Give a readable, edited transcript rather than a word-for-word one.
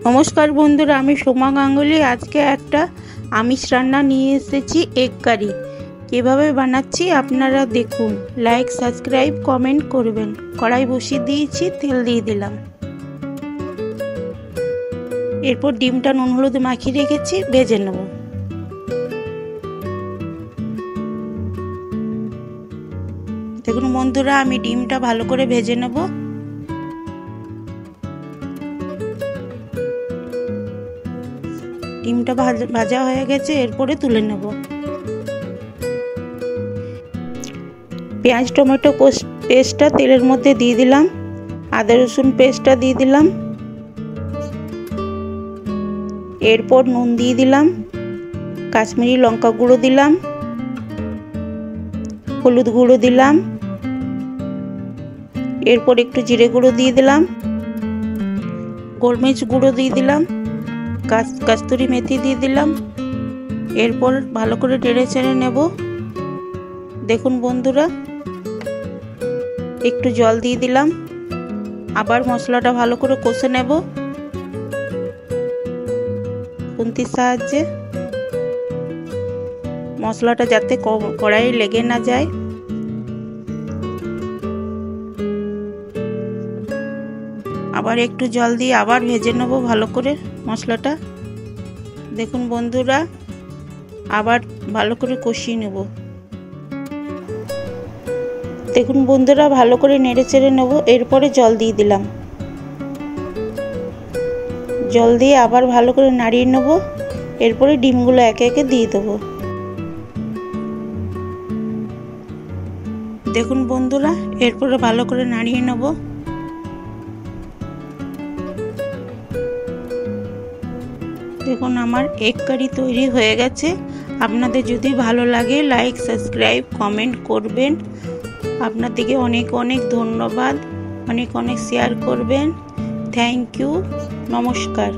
নমস্কার বন্ধুরা, আমি সোমা গাঙ্গুলি। আজকে একটা আমিষ রান্না নিয়ে এসেছি, এগ কারি। কীভাবে বানাচ্ছি আপনারা দেখুন। লাইক, সাবস্ক্রাইব, কমেন্ট করবেন। কড়াই বসিয়ে দিয়েছি, তেল দিয়ে দিলাম। এরপর ডিমটা নুন হলুদ মাখিয়ে রেখেছি, ভেজে নেব। দেখুন বন্ধুরা, আমি ডিমটা ভালো করে ভেজে নেব। ডিমটা ভাজা হয়ে গেছে, এরপরে তুলে নেব। পেঁয়াজ টমেটো পেস্টটা তেলের মধ্যে দিয়ে দিলাম। আদা রসুন পেস্টটা দিয়ে দিলাম। এরপর নুন দিয়ে দিলাম, কাশ্মীরি লঙ্কা গুঁড়ো দিলাম, হলুদ গুঁড়ো দিলাম। এরপর একটু জিরে গুঁড়ো দিয়ে দিলাম, গোলমরিচ গুঁড়ো দিয়ে দিলাম, কস্তুরি মেথি দিয়ে দিলাম। এরপর ভালো করে নেড়ে চেড়ে নেব। দেখুন বন্ধুরা, একটু জল দিয়ে দিলাম। আবার মশলাটা ভালো করে কষে নেব খুন্তির সাহায্যে, মশলাটা যাতে কড়াইয়ে লেগে না যায়। আবার একটু জল দিয়ে আবার ভেজে নেব ভালো করে মশলাটা। দেখুন বন্ধুরা, আবার ভালো করে কষিয়ে নেব। দেখুন বন্ধুরা, ভালো করে নেড়ে চেড়ে নেব। এরপরে জল দিয়ে দিলাম। জল দিয়ে আবার ভালো করে নাড়িয়ে নেব। এরপরে ডিমগুলো একে একে দিয়ে দেবো। দেখুন বন্ধুরা, এরপরে ভালো করে নাড়িয়ে নেব। দেখুন আমার এগ কারি তৈরি হয়ে গেছে। আপনাদের যদি ভালো লাগে লাইক, সাবস্ক্রাইব, কমেন্ট করবেন। আপনাদেরকে অনেক অনেক ধন্যবাদ। অনেক অনেক শেয়ার করবেন। Thank you. নমস্কার।